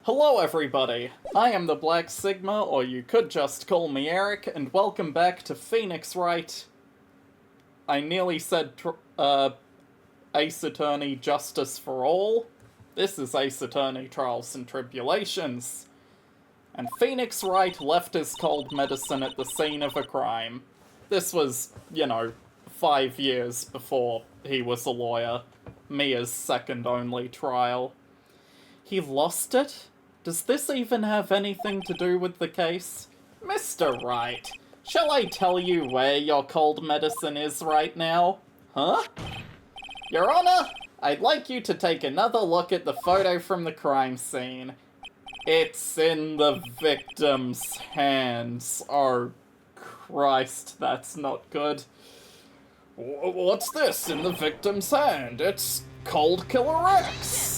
Hello everybody, I am the Black Sigma, or you could just call me Eric, and welcome back to Phoenix Wright. I nearly said Ace Attorney Justice for All. This is Ace Attorney Trials and Tribulations. And Phoenix Wright left his cold medicine at the scene of a crime. This was, 5 years before he was a lawyer. Mia's second only trial. He lost it? Does this even have anything to do with the case? Mr. Wright, shall I tell you where your cold medicine is right now? Huh? Your Honor, I'd like you to take another look at the photo from the crime scene. It's in the victim's hands. Oh, Christ, that's not good. What's this in the victim's hand? It's Cold Killer X!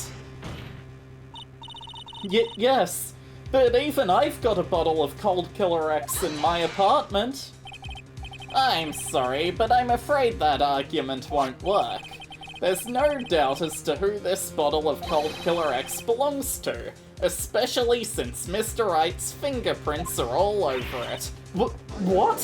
Yes, but even I've got a bottle of Cold Killer X in my apartment. I'm sorry, but I'm afraid that argument won't work. There's no doubt as to who this bottle of Cold Killer X belongs to, especially since Mr. Wright's fingerprints are all over it. What?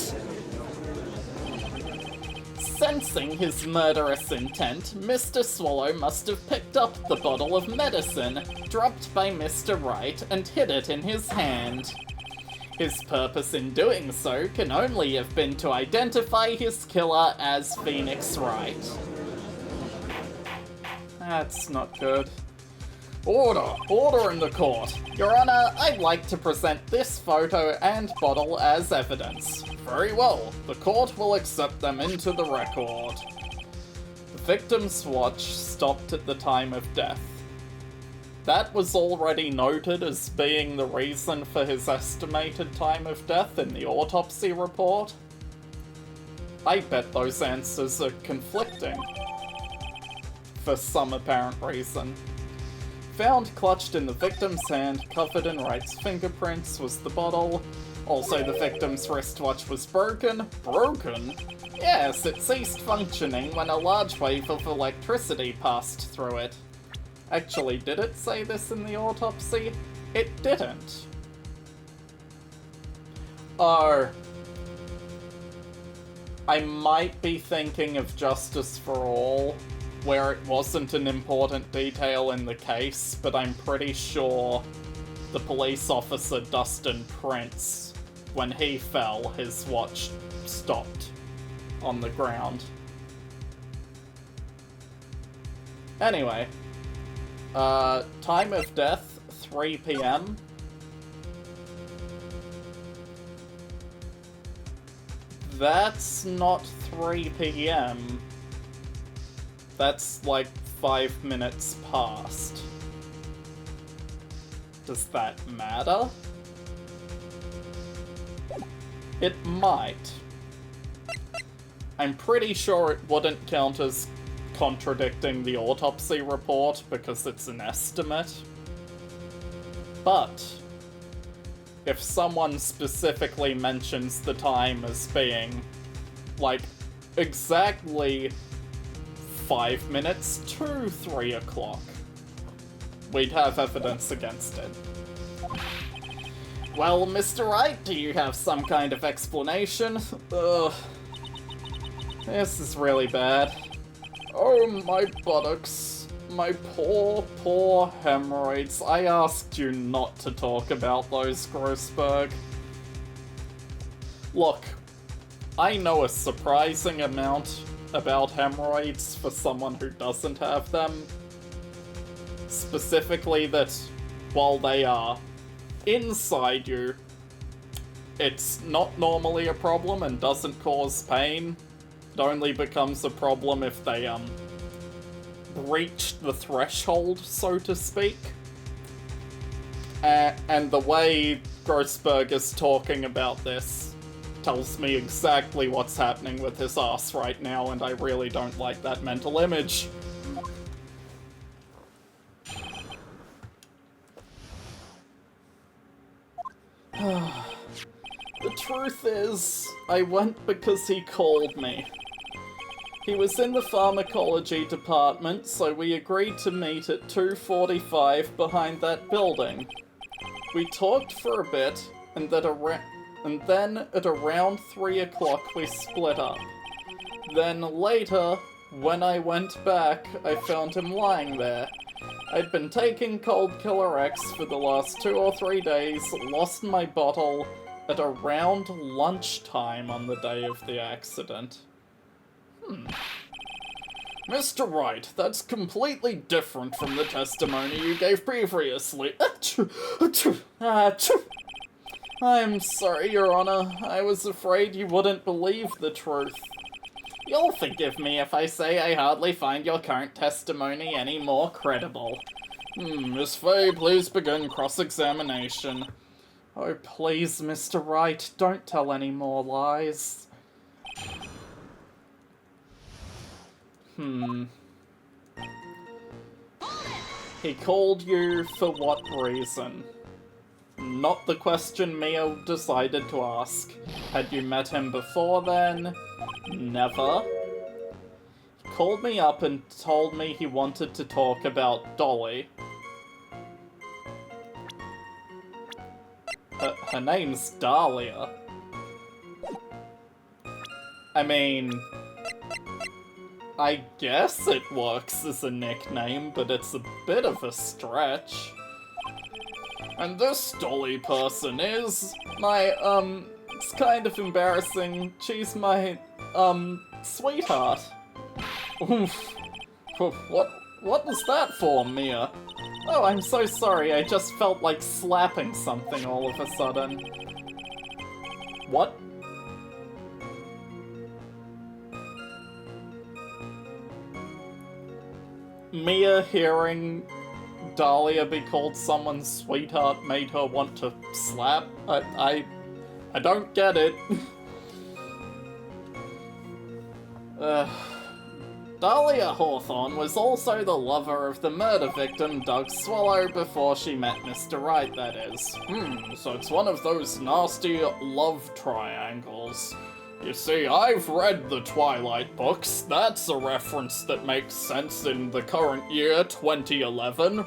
Sensing his murderous intent, Mr. Swallow must have picked up the bottle of medicine dropped by Mr. Wright and hid it in his hand. His purpose in doing so can only have been to identify his killer as Phoenix Wright. That's not good. Order in the court. Your Honor, I'd like to present this photo and bottle as evidence. Very well, the court will accept them into the record. The victim's watch stopped at the time of death. That was already noted as being the reason for his estimated time of death in the autopsy report. I bet those answers are conflicting. For some apparent reason. Found clutched in the victim's hand, covered in Wright's fingerprints, was the bottle. Also, the victim's wristwatch was broken. Broken? Yes, it ceased functioning when a large wave of electricity passed through it. Actually, did it say this in the autopsy? It didn't. Oh. I might be thinking of Justice for All, where it wasn't an important detail in the case, but I'm pretty sure the police officer Dustin Prince, when he fell, his watch stopped on the ground. Anyway, time of death, 3 p.m. That's not 3 p.m. That's like 5 minutes past. Does that matter? It might. I'm pretty sure it wouldn't count as contradicting the autopsy report because it's an estimate. But if someone specifically mentions the time as being, like, exactly 5 minutes to 3 o'clock, we'd have evidence against it. Well, Mr. Wright, do you have some kind of explanation? Ugh. This is really bad. Oh, my buttocks. My poor hemorrhoids. I asked you not to talk about those, Grossberg. Look, I know a surprising amount about hemorrhoids for someone who doesn't have them. Specifically that while they are inside you, it's not normally a problem and doesn't cause pain. It only becomes a problem if they, breach the threshold, so to speak. And the way Grossberg is talking about this tells me exactly what's happening with his ass right now, and I really don't like that mental image. The truth is, I went because he called me. He was in the pharmacology department, so we agreed to meet at 2:45 behind that building. We talked for a bit, and then at around 3 o'clock we split up. Then later, when I went back, I found him lying there. I'd been taking Cold Killer X for the last 2 or 3 days, lost my bottle at around lunchtime on the day of the accident. Mr. Wright, that's completely different from the testimony you gave previously. I'm sorry, Your Honor. I was afraid you wouldn't believe the truth. You'll forgive me if I say I hardly find your current testimony any more credible. Miss Fay, please begin cross-examination. Oh, please, Mr. Wright, don't tell any more lies. He called you for what reason? Not the question Mia decided to ask. Had you met him before then? Never. He called me up and told me he wanted to talk about Dolly. Her name's Dahlia. I mean, I guess it works as a nickname, but it's a bit of a stretch. And this Dolly person is my, it's kind of embarrassing. She's my, sweetheart. Oof. What was that for, Mia? Oh, I'm so sorry, I just felt like slapping something all of a sudden. What? Mia hearing Dahlia be called someone's sweetheart made her want to slap? I don't get it. Dahlia Hawthorne was also the lover of the murder victim Doug Swallow before she met Mr. Wright, that is. So it's one of those nasty love triangles. You see, I've read the Twilight books. That's a reference that makes sense in the current year, 2011.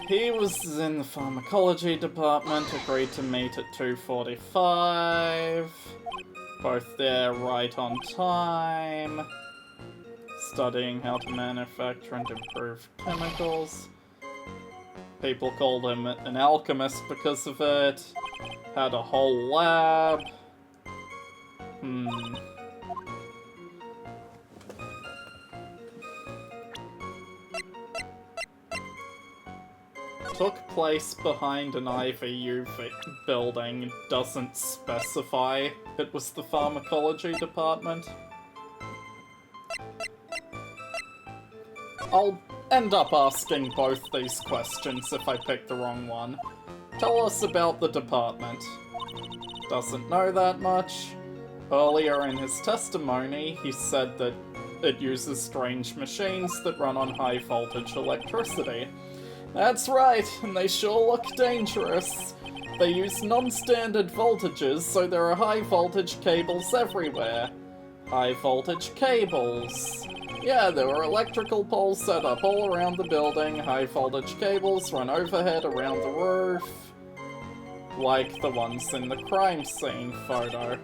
He was in the pharmacology department, agreed to meet at 2:45. Both there right on time. Studying how to manufacture and improve chemicals. People called him an alchemist because of it. Had a whole lab. Took place behind an IVU building. Doesn't specify it was the pharmacology department. I'll end up asking both these questions if I pick the wrong one. Tell us about the department. Doesn't know that much. Earlier in his testimony, he said that it uses strange machines that run on high voltage electricity. That's right, and they sure look dangerous. They use non-standard voltages, so there are high voltage cables everywhere. High voltage cables. Yeah, there were electrical poles set up all around the building, high voltage cables run overhead around the roof. Like the ones in the crime scene photo.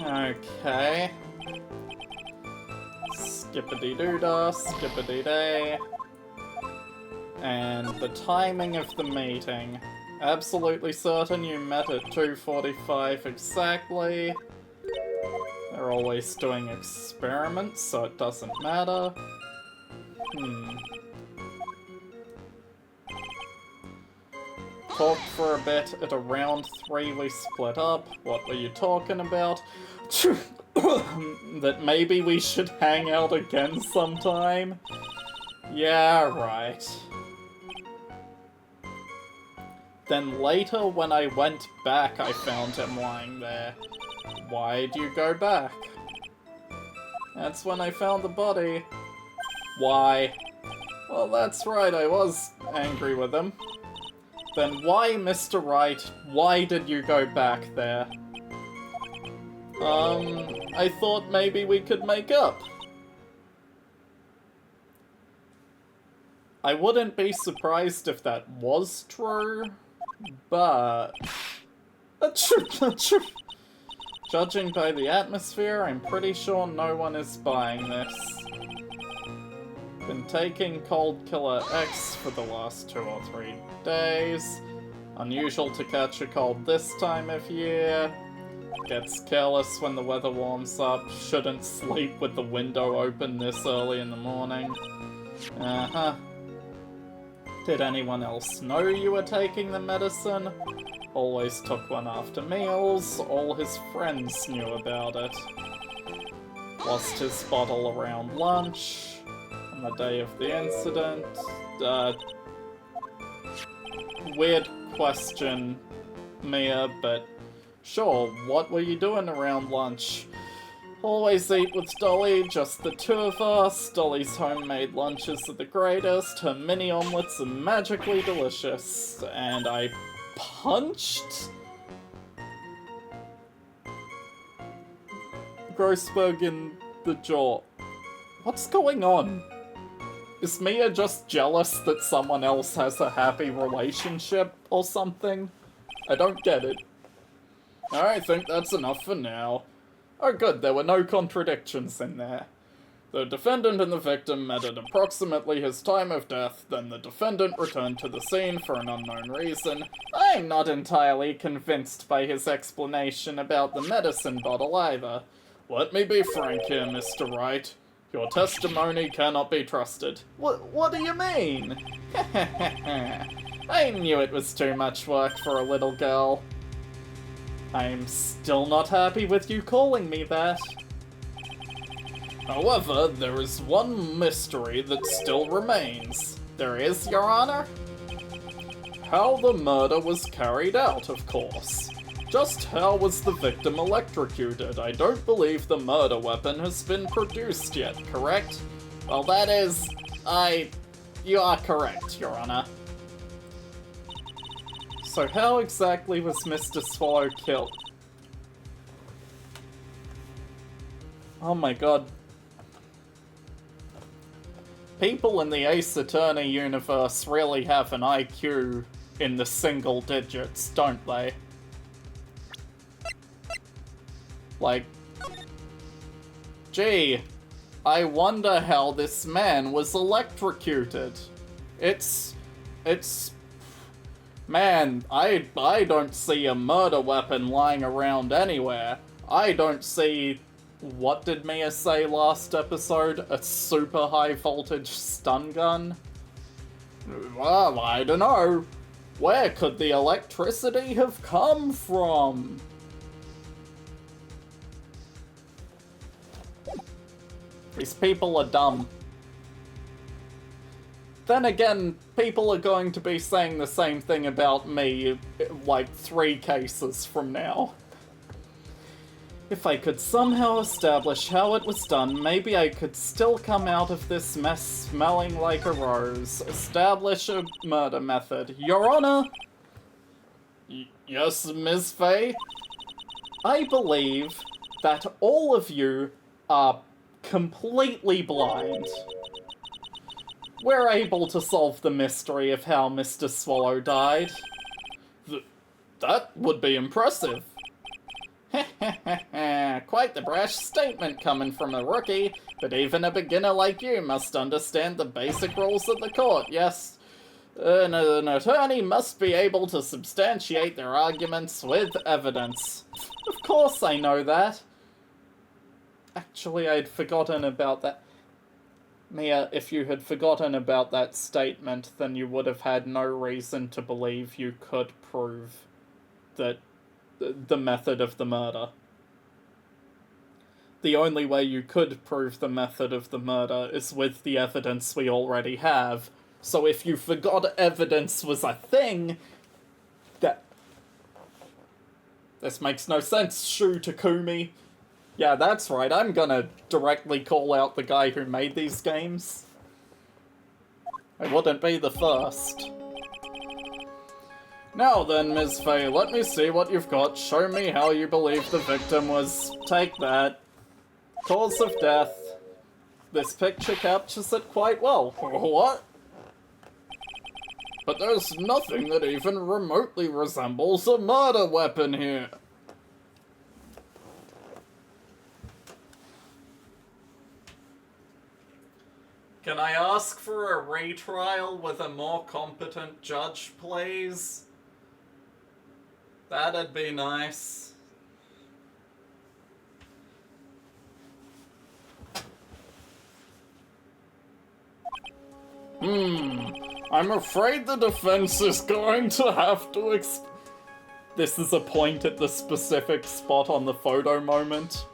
Okay. Skippity-doo-dah, skippity-day. And the timing of the meeting. Absolutely certain you met at 2:45 exactly. They're always doing experiments, so it doesn't matter. Talked for a bit. At around 3 we split up. What were you talking about? That maybe we should hang out again sometime? Yeah, right. Then later, when I went back, I found him lying there. Why'd you go back? That's when I found the body. Why? Well, that's right, I was angry with him. Then why, Mr. Wright, why did you go back there? I thought maybe we could make up. I wouldn't be surprised if that was true, but... Judging by the atmosphere, I'm pretty sure no one is buying this. Been taking Cold Killer X for the last 2 or 3 days. Unusual to catch a cold this time of year. Gets careless when the weather warms up. Shouldn't sleep with the window open this early in the morning. Uh-huh. Did anyone else know you were taking the medicine? Always took one after meals. All his friends knew about it. Lost his bottle around lunch. On the day of the incident. Weird question, Mia, but sure, what were you doing around lunch? Always eat with Dolly, just the 2 of us. Dolly's homemade lunches are the greatest. Her mini omelets are magically delicious. And I punched Grossberg in the jaw. What's going on? Is Mia just jealous that someone else has a happy relationship or something? I don't get it. I think that's enough for now. Oh good, there were no contradictions in there. The defendant and the victim met at approximately his time of death, then the defendant returned to the scene for an unknown reason. I'm not entirely convinced by his explanation about the medicine bottle either. Let me be frank here, Mr. Wright. Your testimony cannot be trusted. What do you mean? I knew it was too much work for a little girl. I'm still not happy with you calling me that. However, there is one mystery that still remains. There is, Your Honor? How the murder was carried out, of course. Just how was the victim electrocuted? I don't believe the murder weapon has been produced yet, correct? Well, that is... You are correct, Your Honor. So how exactly was Mr. Swallow killed? Oh my god. People in the Ace Attorney universe really have an IQ in the single digits, don't they? Like, gee, I wonder how this man was electrocuted. Man, I don't see a murder weapon lying around anywhere. I don't see, what did Mia say last episode? A super high voltage stun gun? Well, I don't know. Where could the electricity have come from? These people are dumb. Then again, people are going to be saying the same thing about me, like 3 cases from now. If I could somehow establish how it was done, maybe I could still come out of this mess smelling like a rose. Establish a murder method. Your Honor! Yes, Ms. Faye? I believe that all of you are completely blind. We're able to solve the mystery of how Mr. Swallow died. That would be impressive. Quite the brash statement coming from a rookie, but even a beginner like you must understand the basic rules of the court, yes? An attorney must be able to substantiate their arguments with evidence. Of course I know that. Actually, I'd forgotten about that. Mia, if you had forgotten about that statement, then you would have had no reason to believe you could prove that the method of the murder. The only way you could prove the method of the murder is with the evidence we already have. So if you forgot evidence was a thing, this makes no sense, Shu Takumi. Yeah, that's right, I'm gonna directly call out the guy who made these games. I wouldn't be the first. Now then, Ms. Faye, let me see what you've got. Show me how you believe the victim was... Take that. Cause of death. This picture captures it quite well. What? but there's nothing that even remotely resembles a murder weapon here. Can I ask for a retrial with a more competent judge, please? That'd be nice. I'm afraid the defense is going to have to This is a point at the specific spot on the photo moment.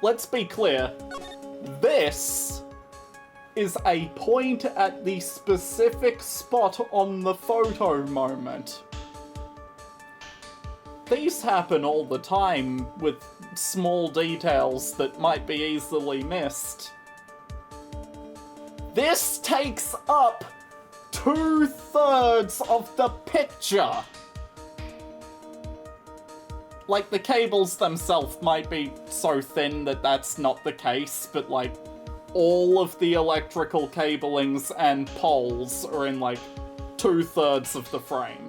Let's be clear. This is a point at the specific spot on the photo moment. These happen all the time with small details that might be easily missed. This takes up 2/3 of the picture. Like, the cables themselves might be so thin that that's not the case, but like, all of the electrical cablings and poles are in like 2/3 of the frame.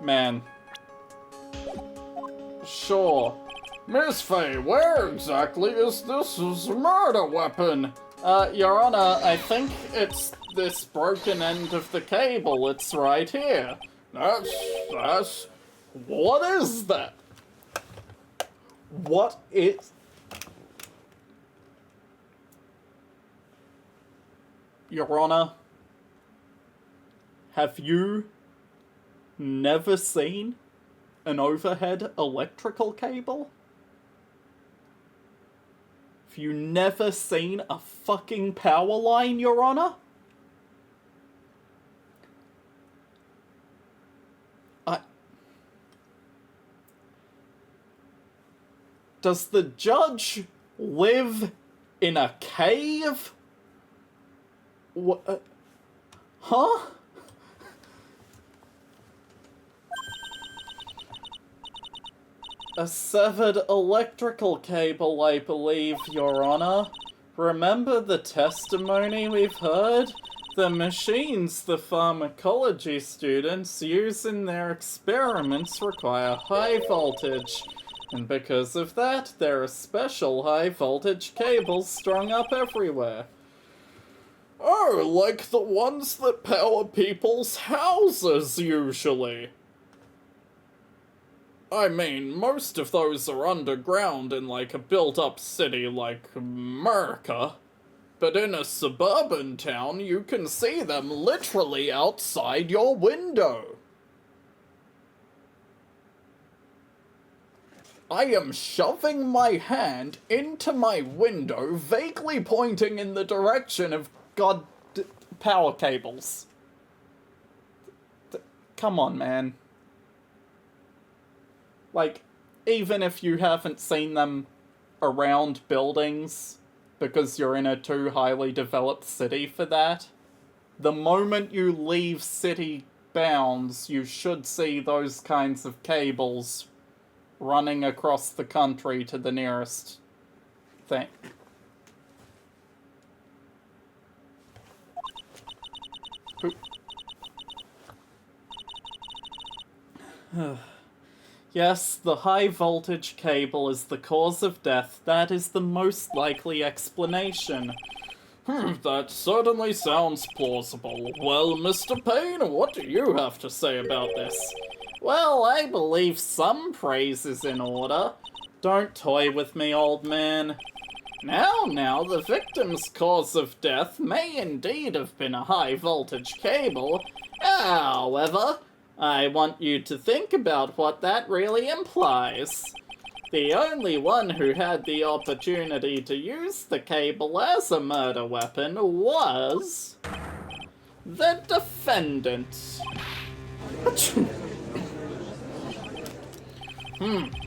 Man. Sure. Miss Faye, where exactly is this murder weapon? Your Honor, I think it's this broken end of the cable. It's right here. That's... What is that? What is... Your Honor, have you never seen an overhead electrical cable? Have you never seen a fucking power line, Your Honor? Does the judge live in a cave? What? Huh? A severed electrical cable, I believe, Your Honor. Remember the testimony we've heard? The machines the pharmacology students use in their experiments require high voltage. And because of that, there are special high voltage cables strung up everywhere. Oh, like the ones that power people's houses, usually. I mean, most of those are underground in like a built-up city like America. But in a suburban town, you can see them literally outside your window. I am shoving my hand into my window, vaguely pointing in the direction of power cables. Come on, man. Like, even if you haven't seen them around buildings, because you're in a too highly developed city for that, the moment you leave city bounds, you should see those kinds of cables running across the country to the nearest thing. Yes, the high voltage cable is the cause of death. That is the most likely explanation. That certainly sounds plausible. Well, Mr. Payne, what do you have to say about this? Well, I believe some praise is in order. Don't toy with me, old man. Now, the victim's cause of death may indeed have been a high voltage cable. However, I want you to think about what that really implies. The only one who had the opportunity to use the cable as a murder weapon was the defendant.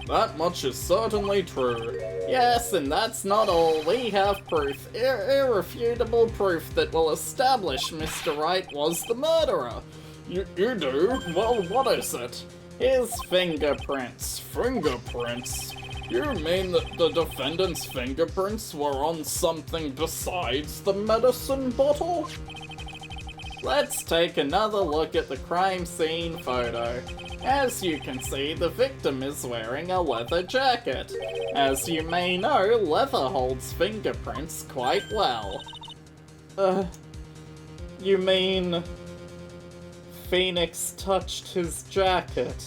That much is certainly true. Yes, and that's not all. We have proof, irrefutable proof that will establish Mr. Wright was the murderer. You do? Well, what is it? His fingerprints. Fingerprints? You mean that the defendant's fingerprints were on something besides the medicine bottle? Let's take another look at the crime scene photo. As you can see, the victim is wearing a leather jacket. As you may know, leather holds fingerprints quite well. You mean... Phoenix touched his jacket?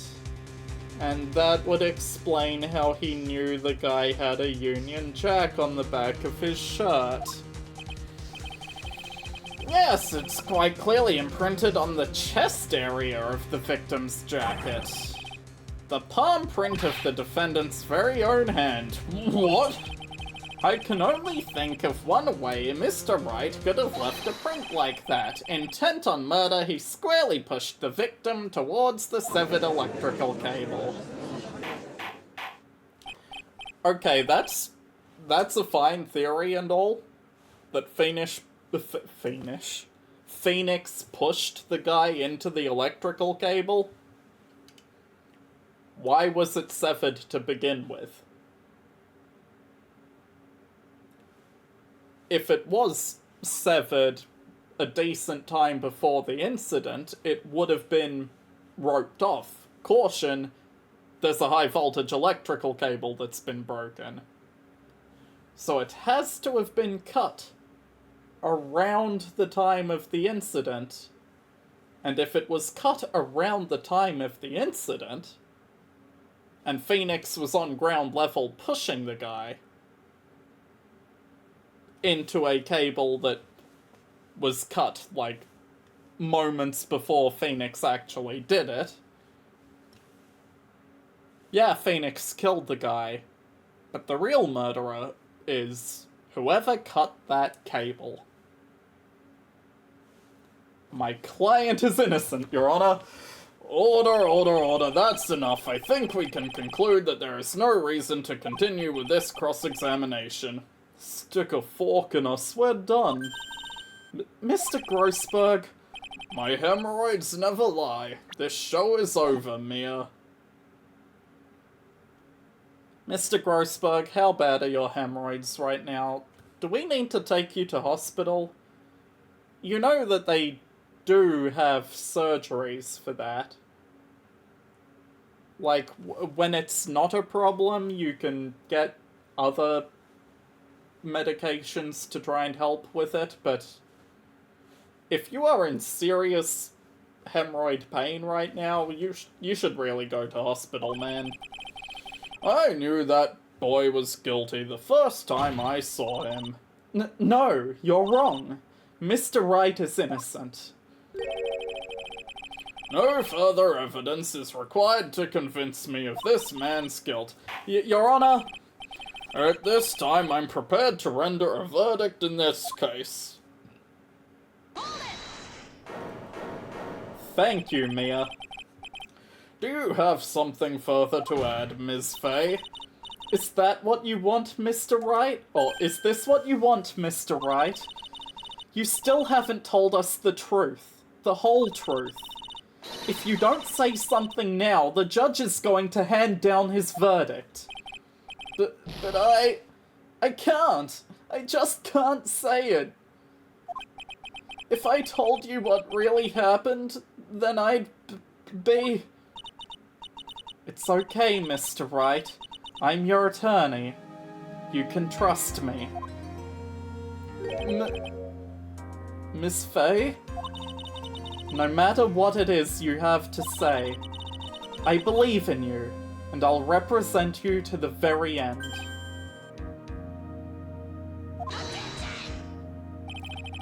And that would explain how he knew the guy had a Union Jack on the back of his shirt. Yes, it's quite clearly imprinted on the chest area of the victim's jacket. The palm print of the defendant's very own hand. What? I can only think of one way Mr. Wright could have left a print like that. Intent on murder, he squarely pushed the victim towards the severed electrical cable. Okay, that's a fine theory and all. That Phoenix pushed the guy into the electrical cable. Why was it severed to begin with? If it was severed a decent time before the incident, it would have been roped off. Caution, there's a high voltage electrical cable that's been broken. So it has to have been cut around the time of the incident. And if it was cut around the time of the incident, and Phoenix was on ground level pushing the guy into a cable that was cut, like, moments before Phoenix actually did it. Yeah, Phoenix killed the guy, but the real murderer is whoever cut that cable. My client is innocent, Your Honor. Order, order, order, that's enough. I think we can conclude that there is no reason to continue with this cross-examination. Stick a fork in us, we're done. Mr. Grossberg? My hemorrhoids never lie. This show is over, Mia. Mr. Grossberg, how bad are your hemorrhoids right now? Do we need to take you to hospital? You know that they do have surgeries for that. Like, when it's not a problem, you can get other medications to try and help with it, but if you are in serious hemorrhoid pain right now, you should really go to hospital, man. I knew that boy was guilty the first time I saw him. No, you're wrong. Mr. Wright is innocent. No further evidence is required to convince me of this man's guilt. Your Honor, at this time I'm prepared to render a verdict in this case. Thank you, Mia. Do you have something further to add, Ms. Fay? Is that what you want, Mr. Wright? Or is this what you want, Mr. Wright? You still haven't told us the truth. The whole truth. If you don't say something now, the judge is going to hand down his verdict. But I can't. I just can't say it. If I told you what really happened, then I'd be... It's okay, Mr. Wright. I'm your attorney. You can trust me. Miss Fay? No matter what it is you have to say, I believe in you, and I'll represent you to the very end.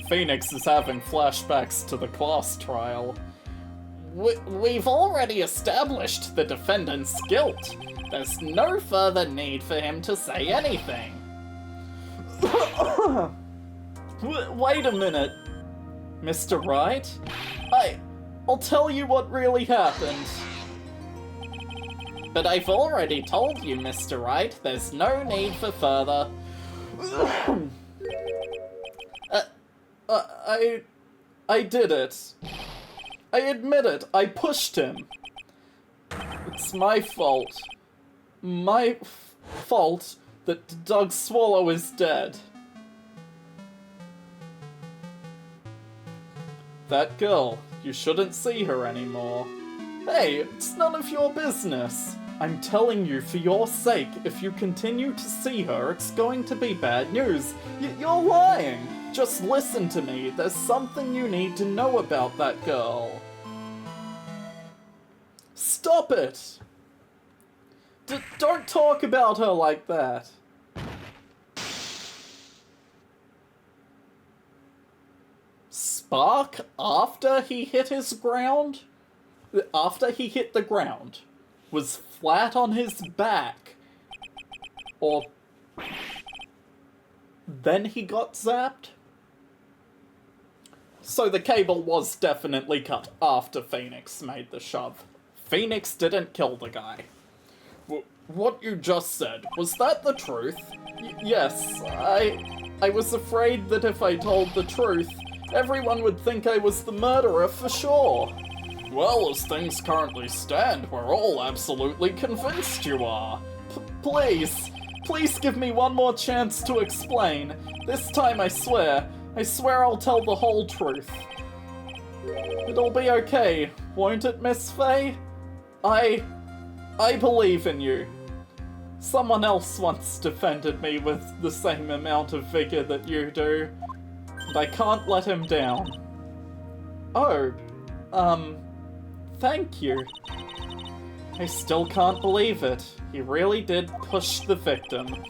Phoenix is having flashbacks to the class trial. We've already established the defendant's guilt. There's no further need for him to say anything. Wait a minute, Mr. Wright. I'll tell you what really happened. But I've already told you, Mr. Wright, there's no need for further... I did it. I admit it, I pushed him. It's my fault. My fault that Doug Swallow is dead. That girl, you shouldn't see her anymore. Hey, it's none of your business. I'm telling you, for your sake, if you continue to see her, it's going to be bad news. You're lying. Just listen to me. There's something you need to know about that girl. Stop it! Don't talk about her like that. Spark after he hit his ground? After he hit the ground, was flat on his back. Or then he got zapped? So the cable was definitely cut after Phoenix made the shove. Phoenix didn't kill the guy. What you just said, was that the truth? Yes, I was afraid that if I told the truth, everyone would think I was the murderer for sure. Well, as things currently stand, we're all absolutely convinced you are. Please give me one more chance to explain. This time I swear I'll tell the whole truth. It'll be okay, won't it, Miss Faye? I believe in you. Someone else once defended me with the same amount of vigor that you do, and I can't let him down. Oh, thank you. I still can't believe it. He really did push the victim.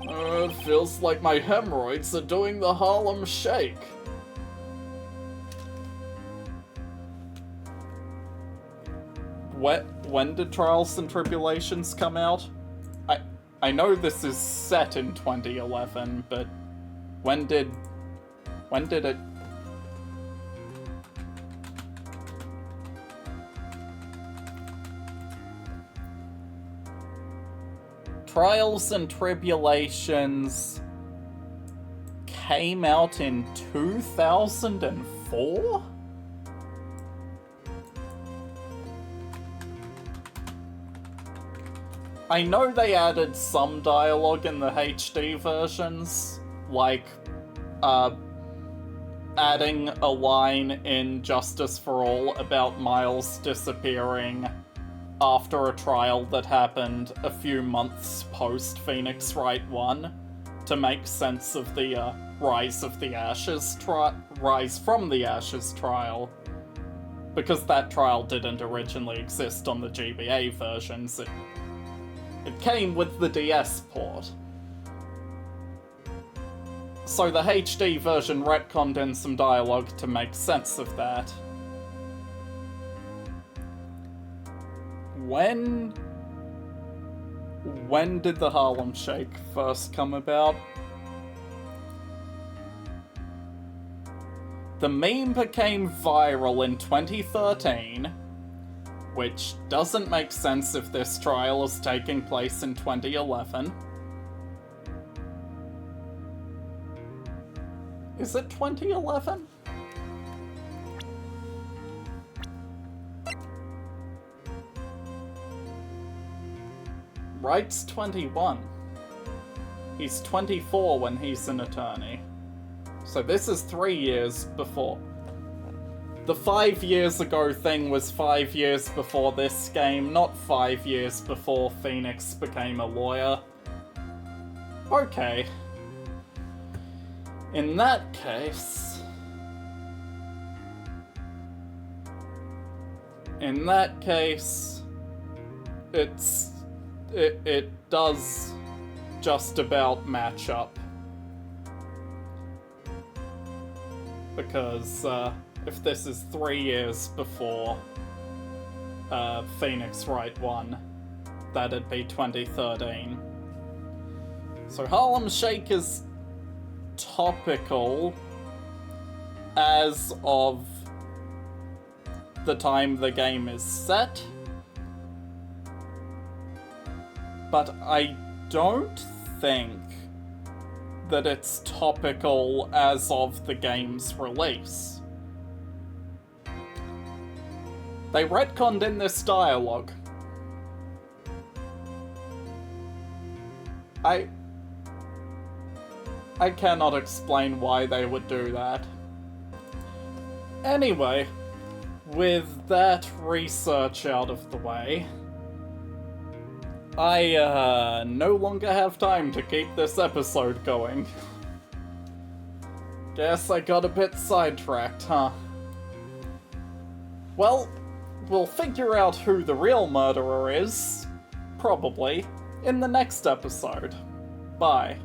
It feels like my hemorrhoids are doing the Harlem Shake. When did Trials and Tribulations come out? I know this is set in 2011, but when did it... Trials and Tribulations came out in 2004? I know they added some dialogue in the HD versions, like, adding a line in Justice for All about Miles disappearing after a trial that happened a few months post Phoenix Wright 1 to make sense of the Rise from the Ashes trial. Because that trial didn't originally exist on the GBA versions, it came with the DS port. So the HD version retconned in some dialogue to make sense of that. When did the Harlem Shake first come about? The meme became viral in 2013, which doesn't make sense if this trial is taking place in 2011. Is it 2011? Wright's 21. He's 24 when he's an attorney. So this is 3 years before. The 5 years ago thing was 5 years before this game, not 5 years before Phoenix became a lawyer. Okay. In that case... It does just about match up. Because, if this is 3 years before Phoenix Wright 1, that'd be 2013. So Harlem Shake is topical as of the time the game is set, but I don't think that it's topical as of the game's release. They retconned in this dialogue. I cannot explain why they would do that. Anyway, with that research out of the way, I no longer have time to keep this episode going. Guess I got a bit sidetracked, huh? Well, we'll figure out who the real murderer is, probably, in the next episode. Bye.